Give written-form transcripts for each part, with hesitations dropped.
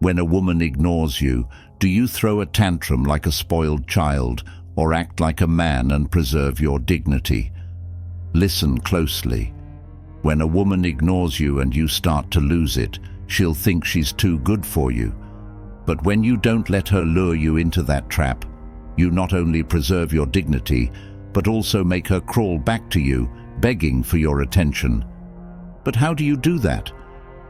When a woman ignores you, do you throw a tantrum like a spoiled child or act like a man and preserve your dignity? Listen closely. When a woman ignores you and you start to lose it, she'll think she's too good for you. But when you don't let her lure you into that trap, you not only preserve your dignity, but also make her crawl back to you, begging for your attention. But how do you do that?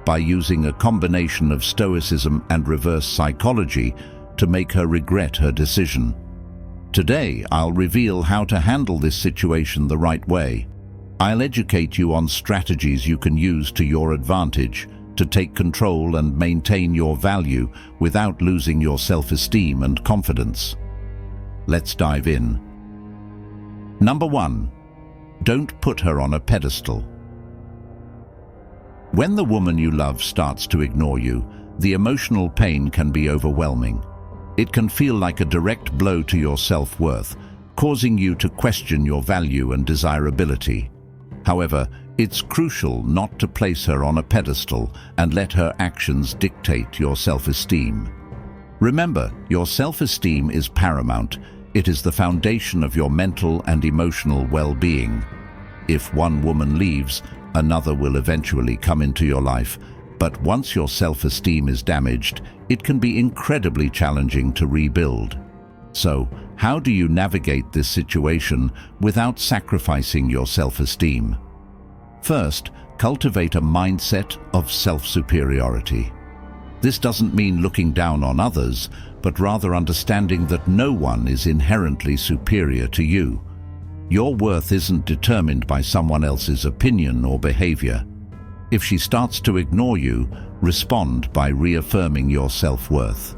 By using a combination of stoicism and reverse psychology to make her regret her decision. Today, I'll reveal how to handle this situation the right way. I'll educate you on strategies you can use to your advantage to take control and maintain your value without losing your self-esteem and confidence. Let's dive in. Number 1. Don't put her on a pedestal. When the woman you love starts to ignore you, the emotional pain can be overwhelming. It can feel like a direct blow to your self-worth, causing you to question your value and desirability. However, it's crucial not to place her on a pedestal and let her actions dictate your self-esteem. Remember, your self-esteem is paramount. It is the foundation of your mental and emotional well-being. If one woman leaves, another will eventually come into your life. But once your self-esteem is damaged, it can be incredibly challenging to rebuild. So, how do you navigate this situation without sacrificing your self-esteem? First, cultivate a mindset of self-superiority. This doesn't mean looking down on others, but rather understanding that no one is inherently superior to you. Your worth isn't determined by someone else's opinion or behavior. If she starts to ignore you, respond by reaffirming your self-worth.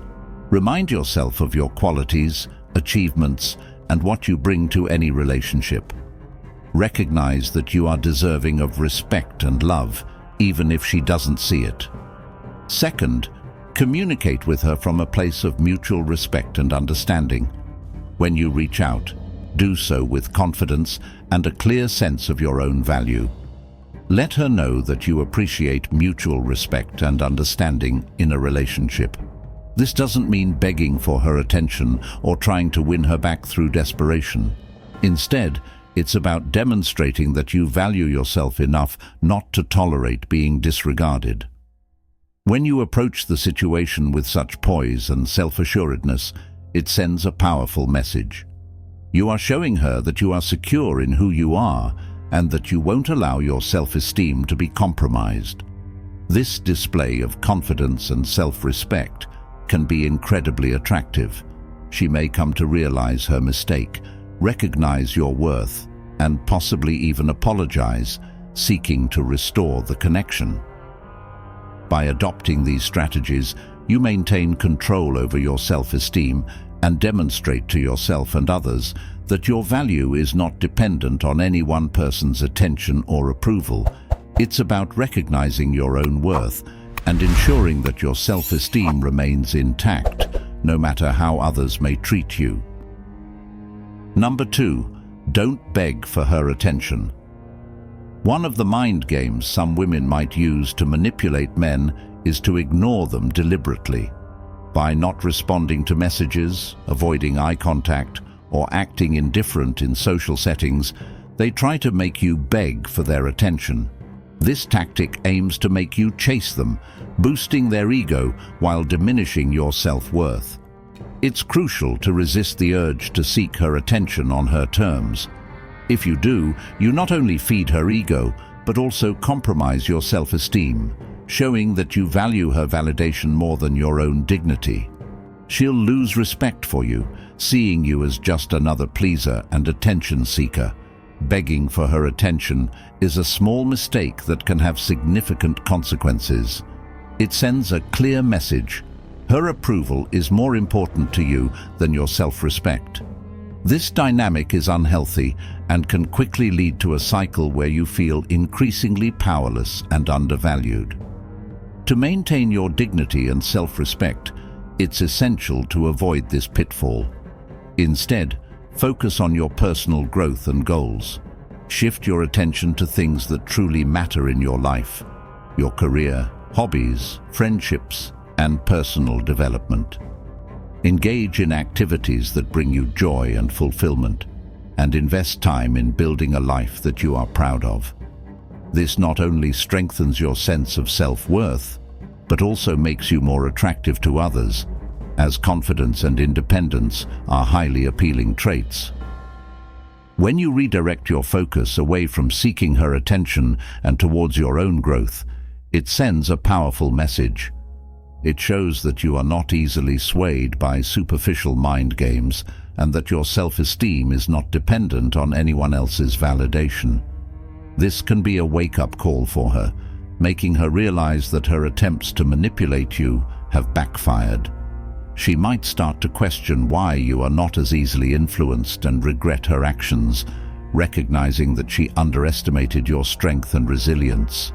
Remind yourself of your qualities, achievements, and what you bring to any relationship. Recognize that you are deserving of respect and love, even if she doesn't see it. Second, communicate with her from a place of mutual respect and understanding. When you reach out, do so with confidence and a clear sense of your own value. Let her know that you appreciate mutual respect and understanding in a relationship. This doesn't mean begging for her attention or trying to win her back through desperation. Instead, it's about demonstrating that you value yourself enough not to tolerate being disregarded. When you approach the situation with such poise and self-assuredness, it sends a powerful message. You are showing her that you are secure in who you are and that you won't allow your self-esteem to be compromised. This display of confidence and self-respect can be incredibly attractive. She may come to realize her mistake, recognize your worth, and possibly even apologize, seeking to restore the connection. By adopting these strategies, you maintain control over your self-esteem and demonstrate to yourself and others that your value is not dependent on any one person's attention or approval. It's about recognizing your own worth and ensuring that your self-esteem remains intact, no matter how others may treat you. Number 2, don't beg for her attention. One of the mind games some women might use to manipulate men is to ignore them deliberately. By not responding to messages, avoiding eye contact, or acting indifferent in social settings, they try to make you beg for their attention. This tactic aims to make you chase them, boosting their ego while diminishing your self-worth. It's crucial to resist the urge to seek her attention on her terms. If you do, you not only feed her ego, but also compromise your self-esteem, showing that you value her validation more than your own dignity. She'll lose respect for you, seeing you as just another pleaser and attention seeker. Begging for her attention is a small mistake that can have significant consequences. It sends a clear message. Her approval is more important to you than your self-respect. This dynamic is unhealthy and can quickly lead to a cycle where you feel increasingly powerless and undervalued. To maintain your dignity and self-respect, it's essential to avoid this pitfall. Instead, focus on your personal growth and goals. Shift your attention to things that truly matter in your life: your career, hobbies, friendships, and personal development. Engage in activities that bring you joy and fulfillment, and invest time in building a life that you are proud of. This not only strengthens your sense of self-worth, but also makes you more attractive to others, as confidence and independence are highly appealing traits. When you redirect your focus away from seeking her attention and towards your own growth, it sends a powerful message. It shows that you are not easily swayed by superficial mind games and that your self-esteem is not dependent on anyone else's validation. This can be a wake-up call for her, making her realize that her attempts to manipulate you have backfired. She might start to question why you are not as easily influenced and regret her actions, recognizing that she underestimated your strength and resilience.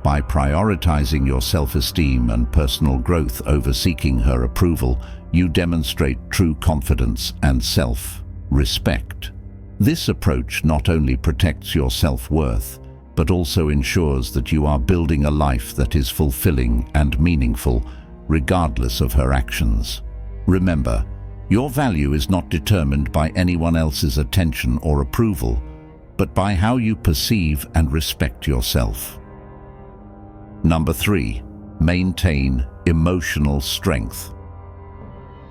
By prioritizing your self-esteem and personal growth over seeking her approval, you demonstrate true confidence and self-respect. This approach not only protects your self-worth, but also ensures that you are building a life that is fulfilling and meaningful, regardless of her actions. Remember, your value is not determined by anyone else's attention or approval, but by how you perceive and respect yourself. Number 3, maintain emotional strength.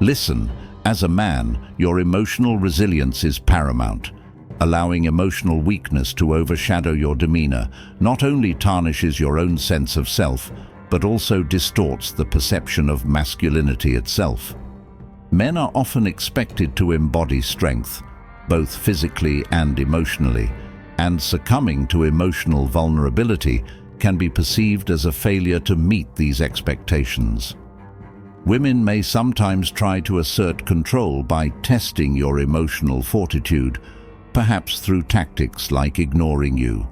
Listen, as a man, your emotional resilience is paramount. Allowing emotional weakness to overshadow your demeanor not only tarnishes your own sense of self, but also distorts the perception of masculinity itself. Men are often expected to embody strength, both physically and emotionally, and succumbing to emotional vulnerability can be perceived as a failure to meet these expectations. Women may sometimes try to assert control by testing your emotional fortitude, perhaps through tactics like ignoring you.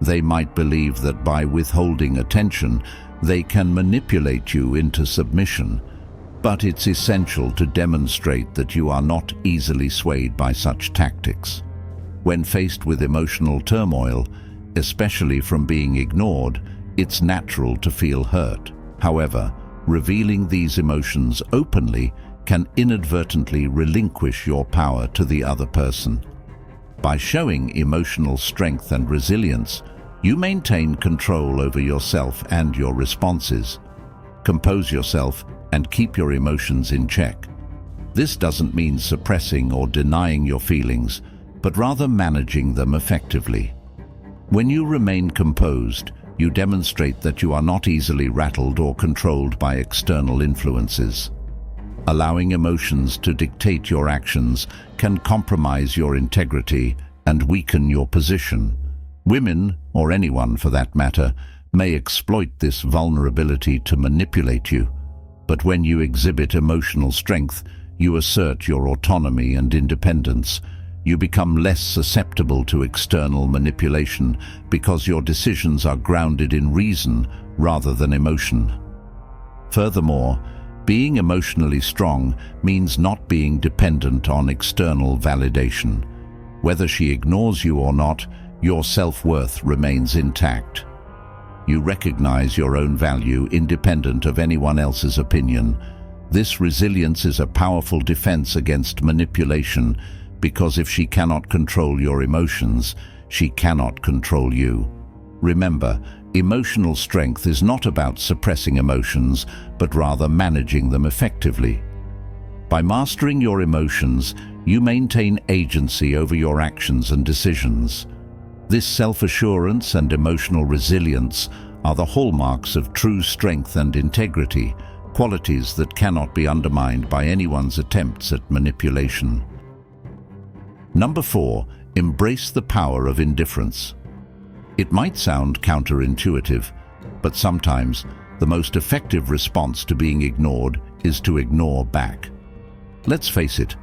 They might believe that by withholding attention, they can manipulate you into submission, but it's essential to demonstrate that you are not easily swayed by such tactics. When faced with emotional turmoil, especially from being ignored, it's natural to feel hurt. However, revealing these emotions openly can inadvertently relinquish your power to the other person. By showing emotional strength and resilience, you maintain control over yourself and your responses. Compose yourself and keep your emotions in check. This doesn't mean suppressing or denying your feelings, but rather managing them effectively. When you remain composed, you demonstrate that you are not easily rattled or controlled by external influences. Allowing emotions to dictate your actions can compromise your integrity and weaken your position. Women, or anyone for that matter, may exploit this vulnerability to manipulate you. But when you exhibit emotional strength, you assert your autonomy and independence. You become less susceptible to external manipulation because your decisions are grounded in reason rather than emotion. Furthermore, being emotionally strong means not being dependent on external validation. Whether she ignores you or not, your self-worth remains intact. You recognize your own value independent of anyone else's opinion. This resilience is a powerful defense against manipulation, because if she cannot control your emotions, she cannot control you. Remember, emotional strength is not about suppressing emotions, but rather managing them effectively. By mastering your emotions, you maintain agency over your actions and decisions. This self-assurance and emotional resilience are the hallmarks of true strength and integrity, qualities that cannot be undermined by anyone's attempts at manipulation. Number 4, embrace the power of indifference. It might sound counterintuitive, but sometimes the most effective response to being ignored is to ignore back. Let's face it,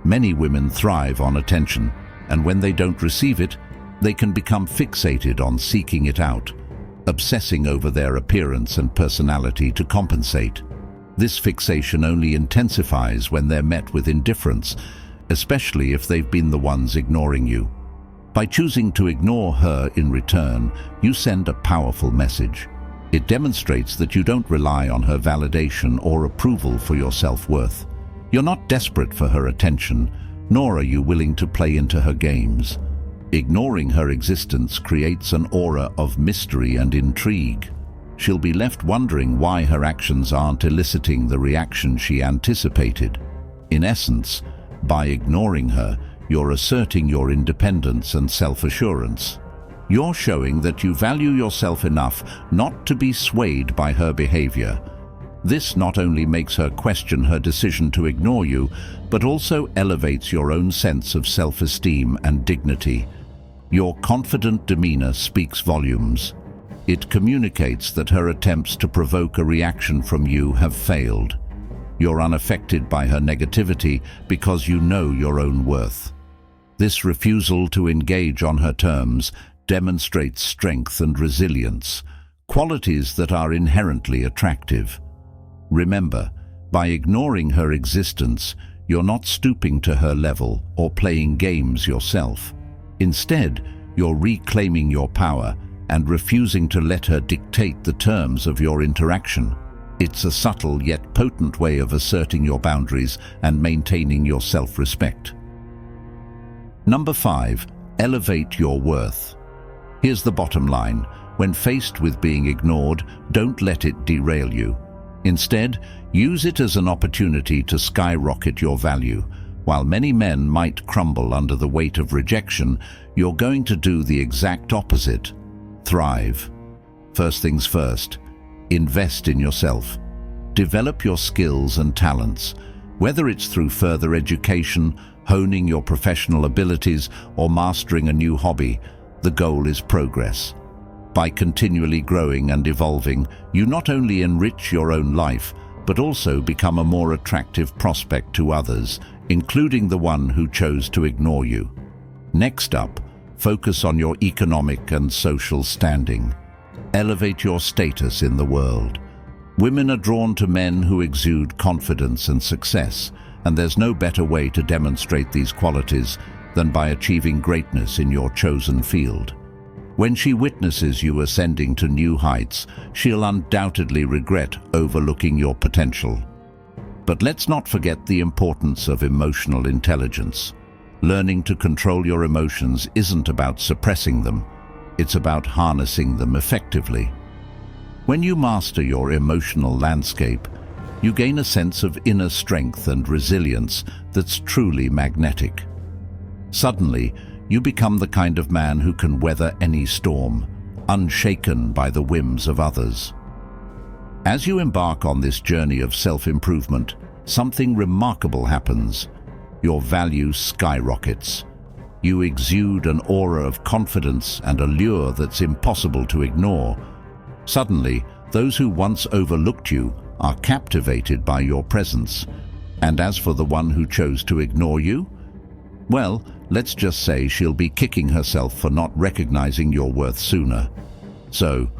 many women thrive on attention, and when they don't receive it, they can become fixated on seeking it out, obsessing over their appearance and personality to compensate. This fixation only intensifies when they're met with indifference, especially if they've been the ones ignoring you. By choosing to ignore her in return, you send a powerful message. It demonstrates that you don't rely on her validation or approval for your self-worth. You're not desperate for her attention, nor are you willing to play into her games. Ignoring her existence creates an aura of mystery and intrigue. She'll be left wondering why her actions aren't eliciting the reaction she anticipated. In essence, by ignoring her, you're asserting your independence and self-assurance. You're showing that you value yourself enough not to be swayed by her behavior. This not only makes her question her decision to ignore you, but also elevates your own sense of self-esteem and dignity. Your confident demeanor speaks volumes. It communicates that her attempts to provoke a reaction from you have failed. You're unaffected by her negativity because you know your own worth. This refusal to engage on her terms demonstrates strength and resilience, qualities that are inherently attractive. Remember, by ignoring her existence, you're not stooping to her level or playing games yourself. Instead, you're reclaiming your power and refusing to let her dictate the terms of your interaction. It's a subtle yet potent way of asserting your boundaries and maintaining your self-respect. Number 5. Elevate your worth. Here's the bottom line. When faced with being ignored, don't let it derail you. Instead, use it as an opportunity to skyrocket your value. While many men might crumble under the weight of rejection, you're going to do the exact opposite. Thrive. First things first, invest in yourself. Develop your skills and talents. Whether it's through further education, honing your professional abilities, or mastering a new hobby, the goal is progress. By continually growing and evolving, you not only enrich your own life, but also become a more attractive prospect to others, including the one who chose to ignore you. Next up, focus on your economic and social standing. Elevate your status in the world. Women are drawn to men who exude confidence and success, and there's no better way to demonstrate these qualities than by achieving greatness in your chosen field. When she witnesses you ascending to new heights, she'll undoubtedly regret overlooking your potential. But let's not forget the importance of emotional intelligence. Learning to control your emotions isn't about suppressing them, it's about harnessing them effectively. When you master your emotional landscape, you gain a sense of inner strength and resilience that's truly magnetic. Suddenly, you become the kind of man who can weather any storm, unshaken by the whims of others. As you embark on this journey of self-improvement, something remarkable happens. Your value skyrockets. You exude an aura of confidence and allure that's impossible to ignore. Suddenly, those who once overlooked you are captivated by your presence. And as for the one who chose to ignore you, well, let's just say she'll be kicking herself for not recognizing your worth sooner. So,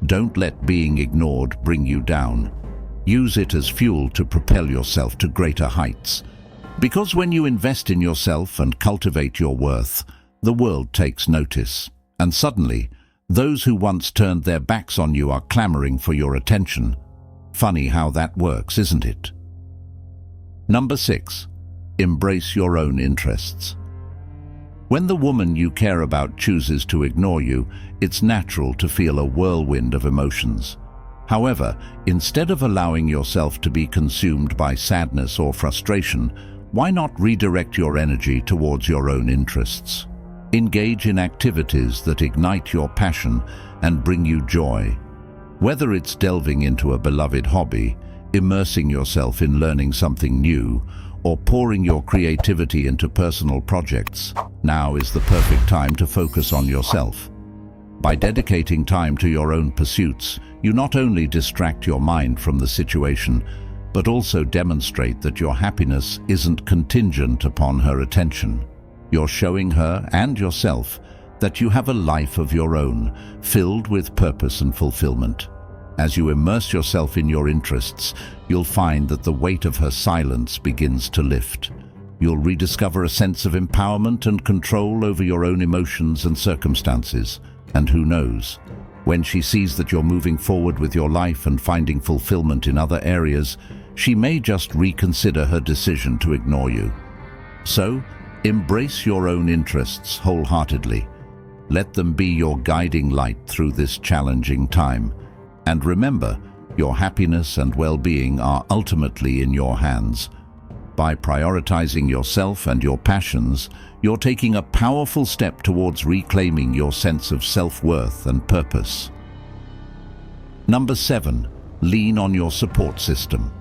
don't let being ignored bring you down. Use it as fuel to propel yourself to greater heights. Because when you invest in yourself and cultivate your worth, the world takes notice. And suddenly, those who once turned their backs on you are clamoring for your attention. Funny how that works, isn't it? Number 6. Embrace your own interests. When the woman you care about chooses to ignore you, it's natural to feel a whirlwind of emotions. However, instead of allowing yourself to be consumed by sadness or frustration, why not redirect your energy towards your own interests? Engage in activities that ignite your passion and bring you joy. Whether it's delving into a beloved hobby, immersing yourself in learning something new, or pouring your creativity into personal projects, now is the perfect time to focus on yourself. By dedicating time to your own pursuits, you not only distract your mind from the situation, but also demonstrate that your happiness isn't contingent upon her attention. You're showing her and yourself that you have a life of your own, filled with purpose and fulfillment. As you immerse yourself in your interests, you'll find that the weight of her silence begins to lift. You'll rediscover a sense of empowerment and control over your own emotions and circumstances. And who knows, When she sees that you're moving forward with your life and finding fulfillment in other areas, she may just reconsider her decision to ignore you. So, embrace your own interests wholeheartedly. Let them be your guiding light through this challenging time. And remember, your happiness and well-being are ultimately in your hands. By prioritizing yourself and your passions, you're taking a powerful step towards reclaiming your sense of self-worth and purpose. Number 7. Lean on your support system.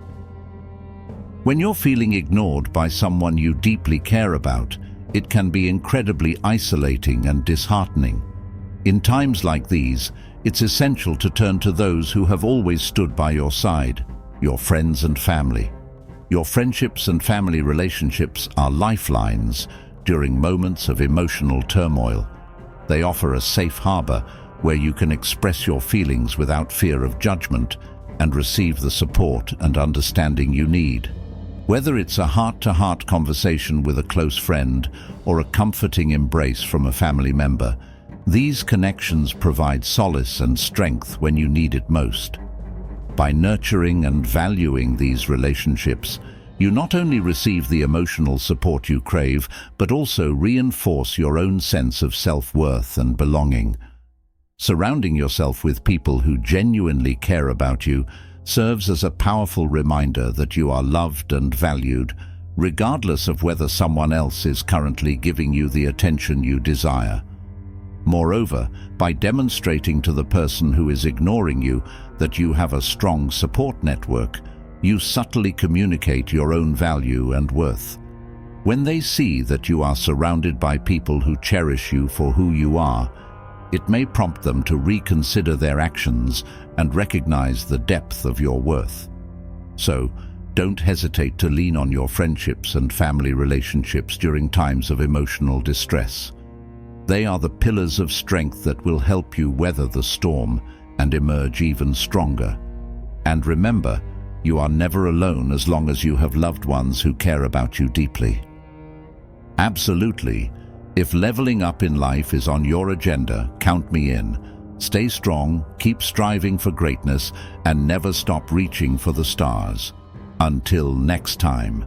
When you're feeling ignored by someone you deeply care about, it can be incredibly isolating and disheartening. In times like these, it's essential to turn to those who have always stood by your side, your friends and family. Your friendships and family relationships are lifelines during moments of emotional turmoil. They offer a safe harbor where you can express your feelings without fear of judgment and receive the support and understanding you need. Whether it's a heart-to-heart conversation with a close friend or a comforting embrace from a family member, these connections provide solace and strength when you need it most. By nurturing and valuing these relationships, you not only receive the emotional support you crave, but also reinforce your own sense of self-worth and belonging. Surrounding yourself with people who genuinely care about you serves as a powerful reminder that you are loved and valued, regardless of whether someone else is currently giving you the attention you desire. Moreover, by demonstrating to the person who is ignoring you that you have a strong support network, you subtly communicate your own value and worth. When they see that you are surrounded by people who cherish you for who you are, it may prompt them to reconsider their actions and recognize the depth of your worth. So, don't hesitate to lean on your friendships and family relationships during times of emotional distress. They are the pillars of strength that will help you weather the storm and emerge even stronger. And remember, you are never alone as long as you have loved ones who care about you deeply. Absolutely. If leveling up in life is on your agenda, count me in. Stay strong, keep striving for greatness, and never stop reaching for the stars. Until next time.